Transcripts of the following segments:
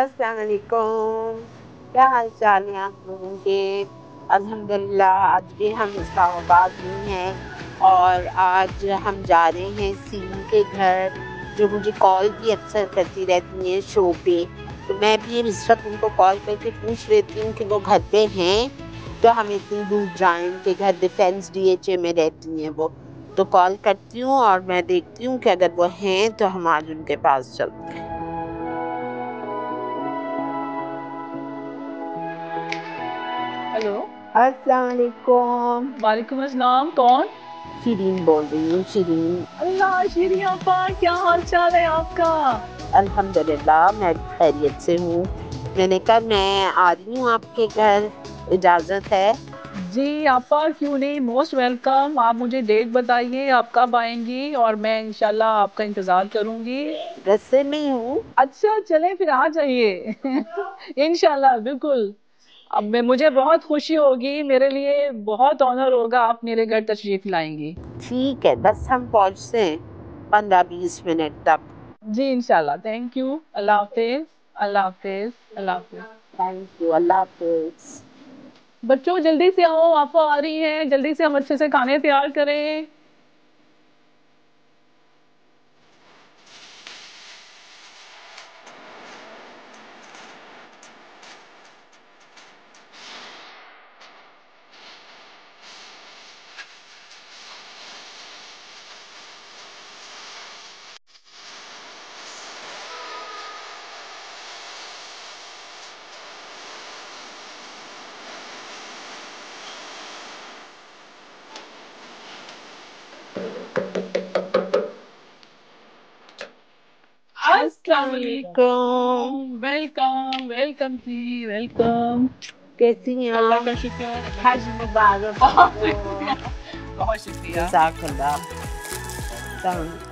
अस्सलाम वालेकुम, क्या हाल चाल है आप लोगों के। अल्हम्दुलिल्लाह आज भी हम इस्लामाबाद में हैं और आज हम जा रहे हैं सीन के घर, जो मुझे कॉल भी अक्सर करती रहती हैं शो पे। तो मैं भी इस वक्त उनको कॉल करके पूछ लेती हूँ कि वो घर पे हैं, तो हम इतनी दूर जाएं। उनके घर डिफेंस DHA में रहती हैं वो, तो कॉल करती हूँ और मैं देखती हूँ कि अगर वो हैं तो हम आज उनके पास चलते हैं। हेलो, अस्सलाम वालेकुम। वालेकुम अस्सलाम। कौन? शिरीन बोल रही हूँ, शिरीन। अल्लाह शिरी आपा, क्या हाल चाल है आपका? अल्हम्दुलिल्लाह मैं खैरियत से हूँ। मैंने कहा मैं आ रही हूँ आपके घर, इजाज़त है? जी आपा, क्यों नहीं, मोस्ट वेलकम। आप मुझे डेट बताइए आप कब आएंगी और मैं इंशाल्लाह आपका इंतज़ार करूंगी। रस्ते में ही हूँ। अच्छा चलें फिर, आ जाइए इंशाल्लाह बिल्कुल। अब मैं मुझे बहुत खुशी होगी, मेरे लिए बहुत ऑनर होगा आप मेरे घर तशरीफ लाएंगी। ठीक है, बस हम पहुँचते हैं 15-20 मिनट तक। जी इंशाल्लाह। Thank you. अल्लाह हाफिज, अल्लाह हाफिज, अल्लाह हाफिज। थैंक यू, अल्लाह हाफिज। बच्चों जल्दी से आओ, आपा आ रही हैं, जल्दी से हम अच्छे से खाने तैयार करें। अस्सलाम वालेकुम। वेलकम वेलकम जी, वेलकम। कैसी हैं अल्लाह आप? का शुक्र। हज मुबारक बहुत हो। बहुत शुक्रिया। जज़ाकल्लाह। अस्सलाम वालेकुम।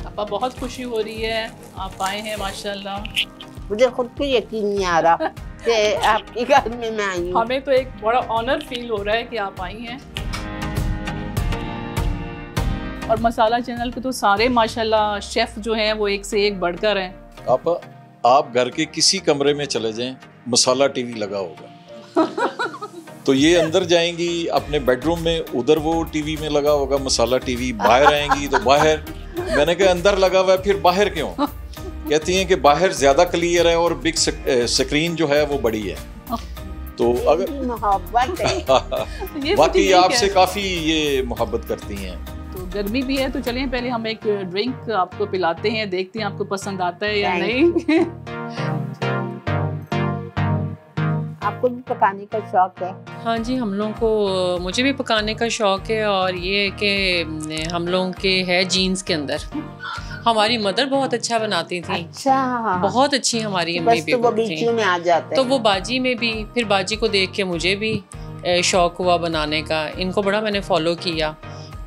आपा बहुत खुशी हो रही है, आप आए हैं माशाल्लाह। मुझे खुद को यकीन नहीं आ रहा कि आपके घर में मैं आई हूँ। हमें तो एक बड़ा ऑनर फील हो रहा है कि आप आई हैं। और मसाला चैनल के तो सारे माशाल्लाह शेफ जो हैं वो एक से एक बढ़कर हैं। आप घर के किसी कमरे में चले जाएं, मसाला टीवी लगा होगा तो ये अंदर जाएंगी अपने बेडरूम में, उधर वो टीवी में लगा होगा मसाला टीवी। बाहर आएंगी तो बाहर, मैंने कहा अंदर लगा हुआ है फिर बाहर क्यों? कहती हैं कि बाहर ज्यादा क्लियर है और बिग स्क्रीन जो है वो बड़ी है। तो अगर मोहब्बत है। बाकी आपसे काफी ये मोहब्बत करती हैं। तो गर्मी भी है, तो चलिए पहले हम एक ड्रिंक आपको पिलाते हैं, देखते हैं आपको पसंद आता है या नहीं। आपको भी पकाने का शौक है? हाँ जी, हम लोगों को, मुझे भी पकाने का शौक़ है। और ये है कि हम लोगों के है जीन्स के अंदर। हमारी मदर बहुत अच्छा बनाती थी। अच्छा, बहुत अच्छी हमारी अम्मी भी तो वो बीच में आ जाता है। तो वो बाजी में भी, फिर बाजी को देख के मुझे भी शौक़ हुआ बनाने का। इनको बड़ा मैंने फॉलो किया।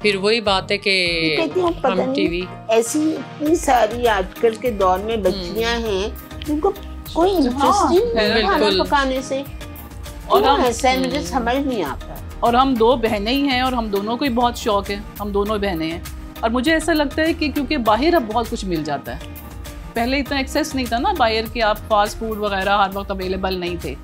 फिर वही बात है कि हम टीवी, ऐसी इतनी सारी आजकल के दौर में बच्चियां हैं जिनको कोई इंटरेस्ट नहीं खाना पकाने से, और हम ऐसा मुझे समझ नहीं आता। और हम दो बहनें ही हैं और हम दोनों को ही बहुत शौक है, हम दोनों बहनें हैं। और मुझे ऐसा लगता है कि क्योंकि बाहर अब बहुत कुछ मिल जाता है, पहले इतना एक्सेस नहीं था ना बाहर के, आप फास्ट फूड वगैरह हर वक्त अवेलेबल नहीं थे।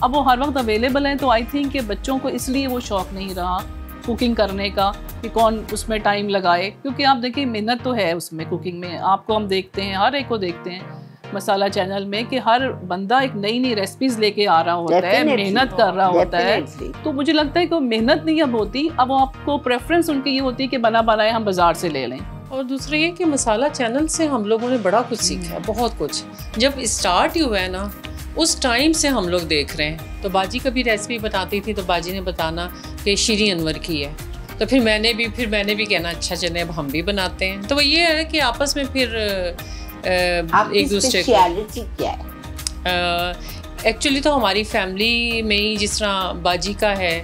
अब वो हर वक्त अवेलेबल हैं, तो आई थिंक कि बच्चों को इसलिए वो शौक नहीं रहा कुकिंग करने का कि कौन उसमें टाइम लगाए। क्योंकि आप देखिए मेहनत तो है उसमें, कुकिंग में। आपको हम देखते हैं, हर एक को देखते हैं मसाला चैनल में कि हर बंदा एक नई नई रेसिपीज लेके आ रहा होता है, मेहनत कर रहा होता है। तो मुझे लगता है कि वो मेहनत नहीं अब होती, अब आपको प्रेफरेंस उनकी ये होती है कि बना बनाए हम बाजार से ले लें। और दूसरा ये कि मसाला चैनल से हम लोगों ने बड़ा कुछ सीखा है, बहुत कुछ। जब स्टार्ट ही हुआ है ना, उस टाइम से हम लोग देख रहे हैं। तो बाजी कभी रेसिपी बताती थी तो बाजी ने बताना कि शीरी अनवर की है, तो फिर मैंने भी कहना अच्छा चले अब हम भी बनाते हैं। तो वो ये है कि आपस में फिर एक दूसरे को क्या है? एक्चुअली तो हमारी फैमिली में ही जिस तरह बाजी का है,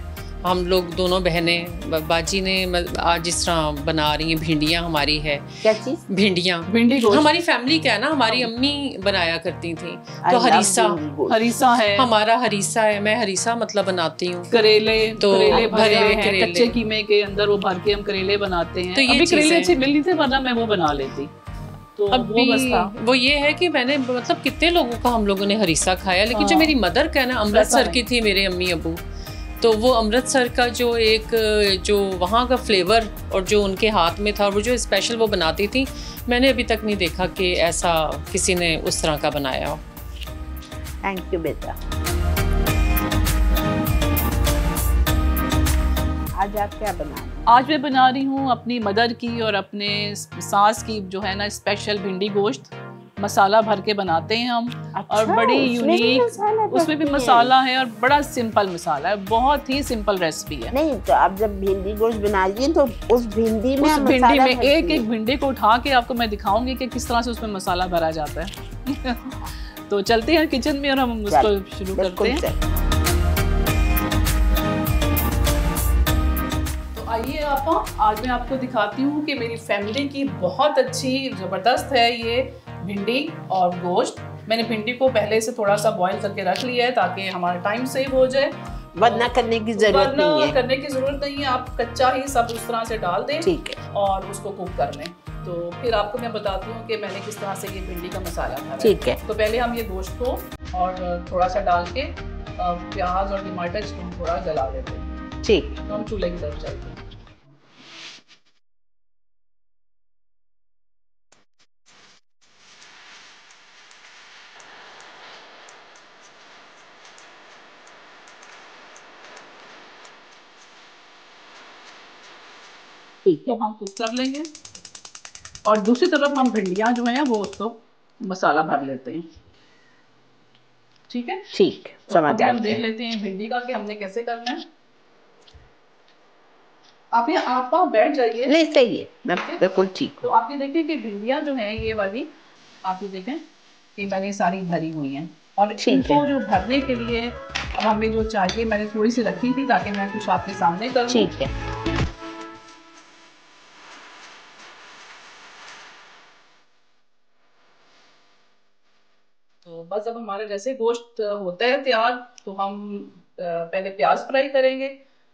हम लोग दोनों बहनें, बाजी ने आज जिस तरह बना रही हैं भिंडियाँ हमारी है। क्या चीज? भिंडियाँ। भिंडी गोश्त हमारी फैमिली क्या है ना, हमारी अम्मी बनाया करती थी। तो हरीसा है, हमारा हरीसा है, मैं हरीसा मतलब बनाती हूँ। करेले, तो करेले भरे हुए हैं, करेले। कच्चे कीमे के अंदर वो भर के हम करेले बनाते हैं। तो ये अभी करेले चीज़ें- अच्छे मिल नहीं थे, वरना मैं वो बना लेती। तो अभी वो बस था। वो ये है कि मैंने मतलब कितने लोगों का हम लोगों ने हरीसा खाया, लेकिन जो हाँ। मेरी मदर का है ना, अमृतसर की थी मेरे अम्मी अबू, तो वो अमृतसर का जो वहाँ का फ्लेवर और जो उनके हाथ में था, वो जो स्पेशल वो बनाती थी, मैंने अभी तक नहीं देखा कि ऐसा किसी ने उस तरह का बनाया हो। थैंक यू बेटा। आज आप क्या बना रहे हैं? आज मैं बना रही हूँ अपनी मदर की और अपने सास की जो है ना स्पेशल भिंडी गोश्त। मसाला भर के बनाते हैं हम। अच्छा, और बड़ी उसमें भी यूनिक, मसाला उसमें भी डलती है? मसाला है और बड़ा सिंपल मसाला है, बहुत ही सिंपल रेसिपी है। नहीं तो आप जब भिंडी गोश्त बना लीजिए तो उस भिंडी में उस आप भिंडी मसाला में भरती एक हैं। एक भिंडी को उठा के आपको मैं दिखाऊंगी कि किस तरह से उसमें मसाला भरा जाता है। तो चलते हैं किचन में और हम उसको शुरू करते बिल्कुल हैं। सही। आइए आपा, आज मैं आपको दिखाती हूँ कि मेरी फैमिली की बहुत अच्छी ज़बरदस्त है ये भिंडी और गोश्त। मैंने भिंडी को पहले से थोड़ा सा बॉईल करके रख लिया है ताकि हमारा टाइम सेव हो जाए। वरना करने की जरूरत नहीं है। करने की ज़रूरत नहीं है, आप कच्चा ही सब उस तरह से डाल दें, ठीक है, और उसको कुक कर लें। तो फिर आपको मैं बताती हूँ कि मैंने किस तरह से ये भिंडी का मसाला भरा है। ठीक है। तो पहले हम ये गोश्त को और थोड़ा सा डाल के प्याज और टमाटर इसको हम थोड़ा जला लेते हैं। ठीक। तो हम चूल्हे की तरफ चलते हैं। ठीक तो हम कुक कर लेंगे और दूसरी तरफ हम भिंडियाँ जो हैं वो उसको मसाला भर लेते हैं। ठीक है, ठीक, तो समझ अभी हम आते देख हैं। लेते हैं भिंडी का कि हमने कैसे करना है। आप ये आप बैठ जाइए। नहीं सही है, मैं बिल्कुल ठीक तो हूँ। आप ये देखिए कि भिंडियाँ जो हैं ये वाली, आप ये देखें कि मैंने सारी भरी हुई हैं, और ठीक इनको है। जो भरने के लिए अब हमें जो चाहिए, मैंने थोड़ी सी रखी थी ताकि मैं कुछ आपके सामने करूँ। ठीक है। तो बस अब हमारा जैसे गोश्त होता है तैयार, तो हम पहले प्याज फ्राई करेंगे,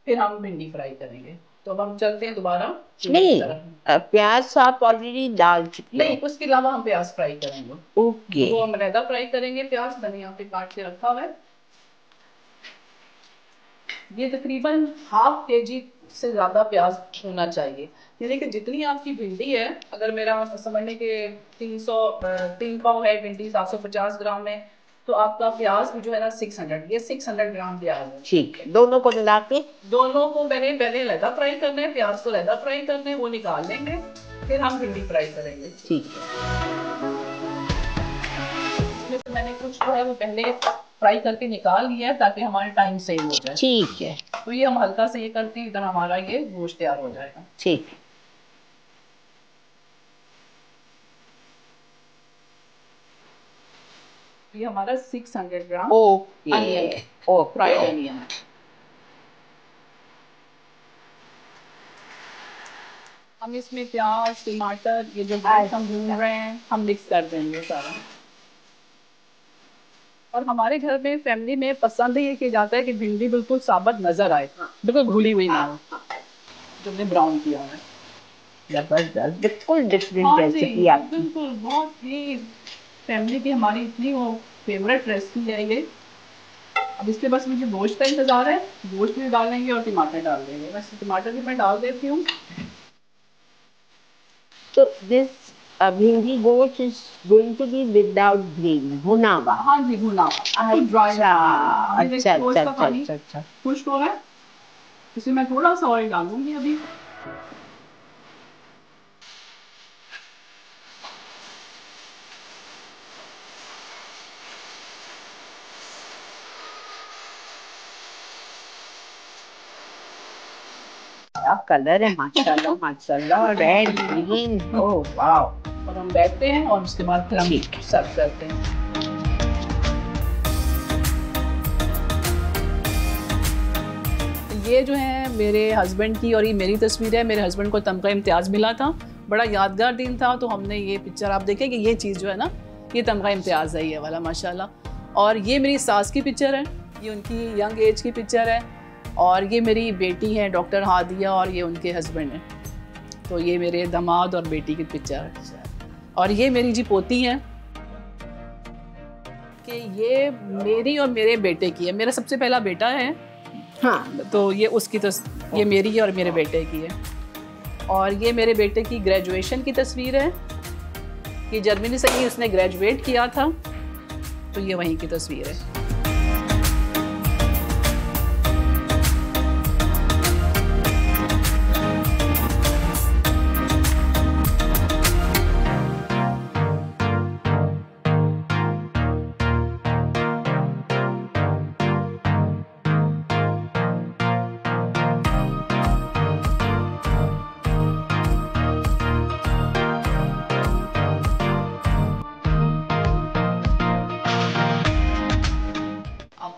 फिर हम भिंडी फ्राई करेंगे। तो अब हम चलते हैं दोबारा नहीं, की तरफ। प्याज तो आप ऑलरेडी डाल चुके नहीं, उसके अलावा हम प्याज फ्राई करेंगे। ओके। वो हम अलहदा फ्राई करेंगे। प्याज मैंने यहाँ पे काट के रखा हुआ है। ये तकरीबन ½ kg से ज़्यादा प्याज होना चाहिए, यानी कि जितनी आपकी भिंडी है, अगर मेरा समझने के 3 पाव है भिंडी 750 ग्राम में, तो आपका प्याज जो है ना 600 ग्राम प्याज है। ठीक है, दोनों को मिला के दोनों को मैंने पहले अलहदा फ्राई करना है, प्याज को अलहदा फ्राई करना है, वो निकाल लेंगे, फिर हम भिंडी फ्राई करेंगे। ठीक है। इसमें तो मैंने कुछ जो है वो पहले फ्राई करके निकाल लिया है ताकि हमारा टाइम सेव हो जाए। ठीक है। तो ये हम हल्का से ये करते हैं, इधर हमारा ये गोश्त तैयार हो जाएगा। ठीक है। ये हमारा 600 gram okay. Onion, okay. Fried onion. हम इसमें प्याज टमाटर ये जो हम भून रहे हैं, हम मिक्स कर देंगे सारा। और हमारे घर में फैमिली में पसंद ये किया जाता है कि भिंडी बिल्कुल साबुत नजर आए, बिल्कुल घुली हुई ना हो, जो हमने ब्राउन किया है। जबरदस्त, बिल्कुल डिफरेंट हाँ जी, रेसिपी आपकी। बिल्कुल बहुत ही फैमिली की हमारी इतनी वो फेवरेट रेसिपी है ये। अब इसके बस मुझे गोश्त का इंतजार है, गोश्त भी डालेंगे और टमाटर डाल देंगे। वैसे टमाटर भी मैं डाल देती हूँ। तो this bhindi gosht is going to be without gravy, भुना हुआ। हाँ जी, भुना हुआ। अच्छा अच्छा गोश्त का अच्छा पानी अच्छा अच्छा। खुश्क हो रहा है, इसमें मैं थोड़ा सा ऑयल डालूंगी अभी। क्या कलर है, माशाल्लाह माशाल्लाह, रेड ग्रीन, ओह वाओ। और हम बैठते हैं और उसके बाद फिर हम सर्व करते हैं। ये जो है मेरे हस्बैंड की और ये मेरी तस्वीर है। मेरे हस्बैंड को तमगा इम्तियाज़ मिला था, बड़ा यादगार दिन था, तो हमने ये पिक्चर, आप देखें कि ये चीज़ जो है ना, ये तमगा इम्तियाज़ है ये वाला माशाल्लाह। और ये मेरी सास की पिक्चर है, ये उनकी यंग एज की पिक्चर है। और ये मेरी बेटी है डॉक्टर हादिया, और ये उनके हस्बैंड हैं। तो ये मेरे दामाद और बेटी की पिक्चर है। और ये मेरी जी पोती है कि ये मेरी और मेरे बेटे की है। मेरा सबसे पहला बेटा है, हाँ, तो ये उसकी ये मेरी है और मेरे बेटे की है। और ये मेरे बेटे की ग्रेजुएशन की तस्वीर है कि जर्मनी से ही उसने ग्रेजुएट किया था, तो ये वहीं की तस्वीर है।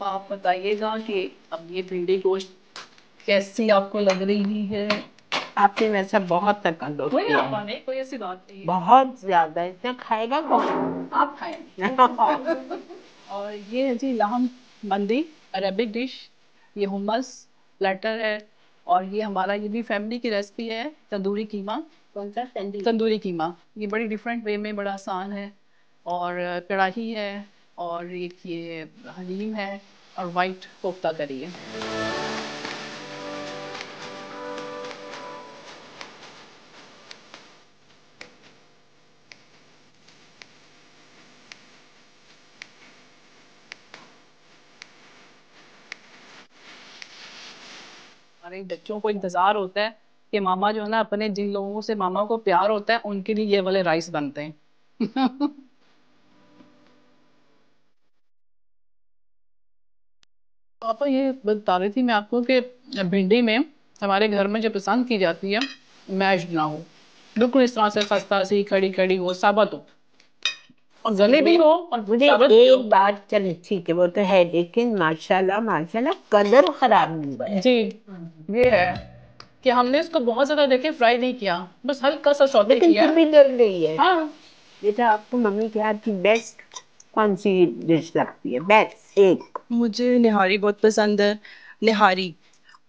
आप बताइएगा कि अब ये भिंडी गोश्त कैसी आपको लग रही है? आपने वैसा बहुत तकल्लुफ़ कोई किया आपा नहीं, कोई ऐसी बात नहीं है। बहुत ज्यादा। इतना खाएगा कौन? आप खाएं। और ये है जी लाहम मंदी, अरेबिक डिश। ये हुमस प्लेटर है। और ये हमारा, ये भी फैमिली की रेसिपी है, तंदूरी कीमा। कौन सा? तंदूरी कीमा। ये बड़ी डिफरेंट वे में, बड़ा आसान है। और कढ़ाई है, और एक ये हलीम है, और वाइट कोफ्ता करी है। हमारे बच्चों को इंतज़ार होता है कि मामा जो है ना, अपने जिन लोगों से मामा को प्यार होता है उनके लिए ये वाले राइस बनते हैं। पापा ये बता रही थी मैं आपको कि भिंडी में हमारे घर में जो पसंद की जाती है, मैश्ड ना हो, बिल्कुल इस तरह से खस्ता सी खड़ी खड़ी हो, साबुत हो, और गले भी हो, और मुझे साबुत भी हो। एक बात, चलिए ठीक है वो तो है, लेकिन माशाल्लाह माशाल्लाह कलर खराब नहीं हुआ है। जी, ये है कि हमने इसको बहुत ज्यादा देखे फ्राई नहीं किया, बस हल्का सा सौते लेकिन किया। फिर भी लग रही है। हाँ, बेटा, आपको मम्मी के हाथ की बेस्ट कौन सी डिश लगती है? बेस्ट एक। मुझे निहारी बहुत पसंद है। निहारी,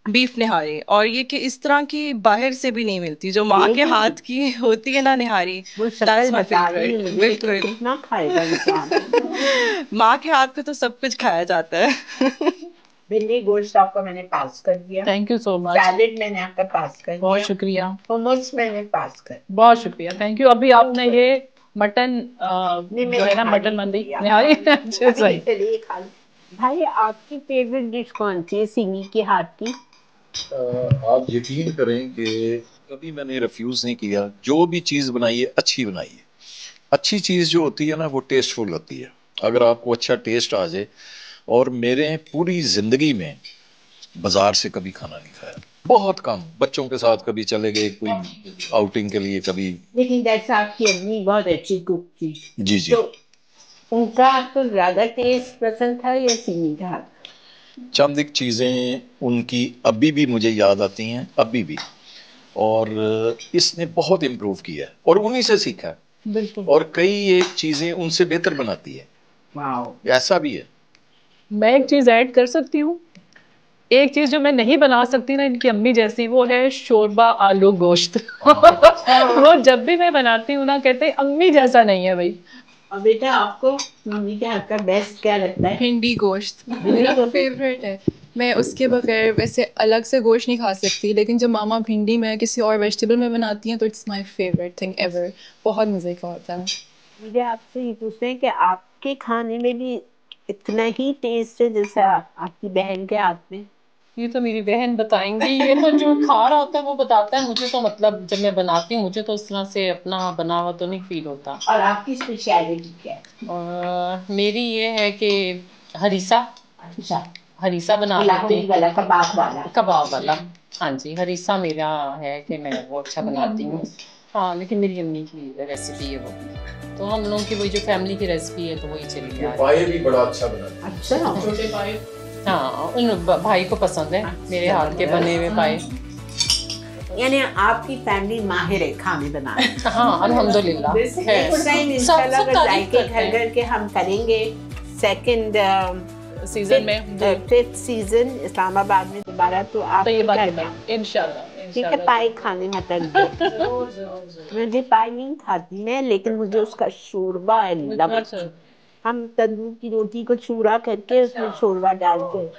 बीफ निहारी, और ये कि इस तरह की बाहर से भी नहीं मिलती, जो माँ के हाथ की होती है ना निहारी। वो That's शक्ल my बता रही है favorite, मुझे, बिल्कुल। कितना खाएगा इंसान। माँ के हाथ पे तो सब कुछ खाया जाता है। भिंडी गोश्त आपको मैंने पास कर दिया। Thank you so much. Salad मैंने आपका पास कर बहुत दिया। शुक्रिया, मोमोज मैंने पास कर। बहुत शुक्रिया, थैंक यू। अभी आपने ये मटन जो है ना, मटन मंदी निहारी। अच्छा, सही। चलिए खा लो। भाई, आपकी फेवरेट डिश कौन सी है सिमी के हाथ की? आप यकीन करें कि कभी मैंने रिफ्यूज नहीं किया। जो भी चीज बनाइए अच्छी बनाइए। अच्छी चीज जो होती है ना, वो टेस्टफुल होती है। अगर आपको अच्छा टेस्ट आ जाए, और मेरे पूरी जिंदगी में बाजार से कभी खाना नहीं खाया, बहुत कम। बच्चों के साथ कभी चले गए कोई आउटिंग के लिए कभी। लेकिन जैसा आपकी अम्मी बहुत अच्छी कुक थी, जी जी। तो उनका आपको ज्यादा टेस्ट पसंद था या सिमी का हाथ? चंद एक चीज़ें उनकी अभी भी मुझे याद आती हैं, अभी भी। और इसने बहुत इम्प्रूव किया है, और उन्हीं से सीखा है। बिल्कुल। और कई एक चीज़ें उनसे बेहतर बनाती है। वाओ। ऐसा भी है। मैं एक चीज़ ऐड कर सकती हूँ। एक चीज़ जो मैं नहीं बना सकती ना इनकी अम्मी जैसी, वो है शोरबा आलू गोश्त। वो जब भी मैं बनाती हूँ ना, कहते हैं अम्मी जैसा नहीं है भाई। और बेटा, आपको मम्मी के हाथ का बेस्ट क्या लगता है? भिंडी गोश्त मेरा फेवरेट है। मैं उसके बगैर वैसे अलग से गोश्त नहीं खा सकती, लेकिन जब मामा भिंडी में किसी और वेजिटेबल में बनाती हैं तो it's my favourite thing ever. बहुत मज़े का होता है। मुझे आपसे ये पूछना है कि आपके खाने में भी इतना ही टेस्ट है जैसा आपकी बहन के हाथ में? ये तो मेरी बहन बताएंगी, ये तो जो खा रहा होता है वो बताता है। मुझे तो मतलब जब मैं बनाती हूँ मुझे तो उस तरह से अपना बना हुआ तो नहीं फील होता। और आपकी स्पेशलिटी क्या है? और मेरी ये है कि हरीसा अच्छा, हरीसा बना लेते हैं, वाला कबाब वाला। कबाब वाला। हाँ जी, हरीसा मेरा है कि मैं वो अच्छा बनाती हूँ। हाँ, लेकिन मेरी अम्मी की रेसिपी है वो, तो हम लोगों की वही जो फैमिली की रेसिपी है तो वही चली आ रही है। पाए भी बड़ा अच्छा बना। अच्छा, छोटे पाए हाँ, उन भाई को पसंद है मेरे हाथ के बने हुए पाए। यानी आपकी फैमिली माहिर है खाने बनाने। हाँ, अल्हम्दुलिल्लाह है। नेक्स्ट टाइम इंशाल्लाह अगर जाके घर घर के हम करेंगे सेकंड सीजन में, फिफ्थ सीजन इस्लामाबाद में दोबारा, तो आप तो ये बात इंशाल्लाह ठीक है। पाई खाने में तक मुझे पाई नहीं खाती मैं, लेकिन मुझे उसका शोरबा हम तंदूर की रोटी को चूरा करके उसमें शोरबा डालते हैं।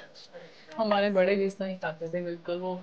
हमारे बड़े भी नहीं खाते थे बिल्कुल वो।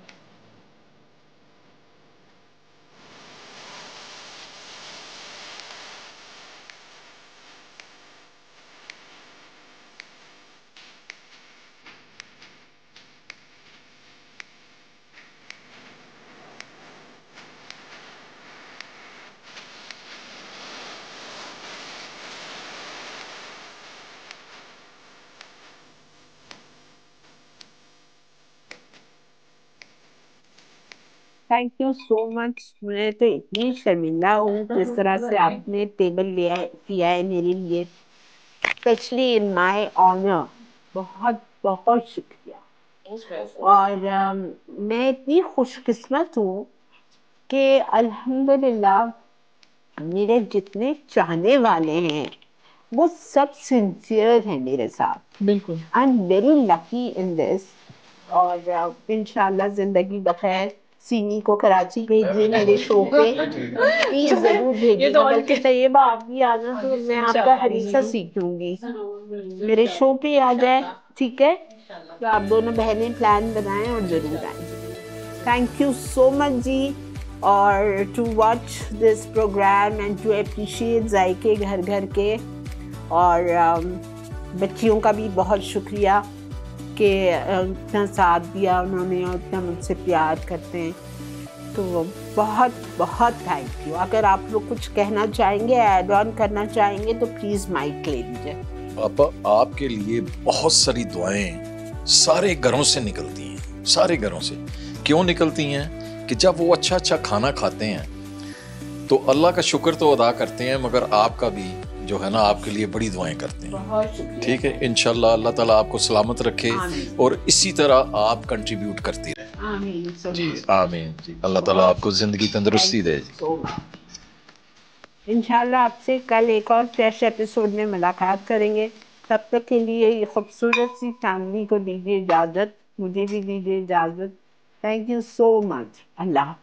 Thank you so much. मैं तो इतनी शर्मिंदा हूँ जिस तरह से आपने टेबल लिया किया है मेरे लिए, स्पेशली इन माय ऑनर। बहुत बहुत शुक्रिया। और मैं इतनी खुशकिस्मत हूँ कि अल्हम्दुलिल्लाह मेरे जितने चाहने वाले हैं वो सब सिंसियर हैं मेरे साथ। बिल्कुल I am very lucky in this. और इंशाल्लाह जिंदगी बखैर सीनी को कराची भेजिए मेरे शो पे, प्लीज जरूर भेजिए। बल्कि तैयबा आप भी आना तो मैं आपका हरीसा सीखूंगी, मेरे शो पे आ जाए, ठीक है? तो आप दोनों बहनें प्लान बनाएं और जरूर आएं। थैंक यू सो मच जी। और to watch this programme and to appreciate जायके घर घर के। और बच्चियों का भी बहुत शुक्रिया कि इतना साथ दिया उन्होंने और इतना मुझसे प्यार करते हैं, तो बहुत बहुत थैंक यू। अगर आप लोग कुछ कहना चाहेंगे, ऐड ऑन करना चाहेंगे तो प्लीज़ माइक ले लीजिए। पापा आपके लिए बहुत सारी दुआएं सारे घरों से निकलती हैं, सारे घरों से। क्यों निकलती हैं कि जब वो अच्छा अच्छा खाना खाते हैं तो अल्लाह का शुक्र तो अदा करते हैं, मगर आपका भी जो है ना आपके लिए बड़ी दुआएं करते हैं। बहुत शुक्रिया। ठीक है, इंशाल्लाह अल्लाह ताला आपको सलामत रखे और इसी तरह आप कंट्रीब्यूट करती रहें। आमीन जी आमीन जी। अल्लाह ताला आपको जिंदगी तंदुरुस्ती दे जी। इंशाल्लाह आपसे कल एक और फ्रेश एपिसोड में मुलाकात करेंगे। तब तक के लिए ये खूबसूरत सी फैमिली को दीजिए इजाज़त, मुझे भी दीजिए इजाज़त। Thank you so much. Allah.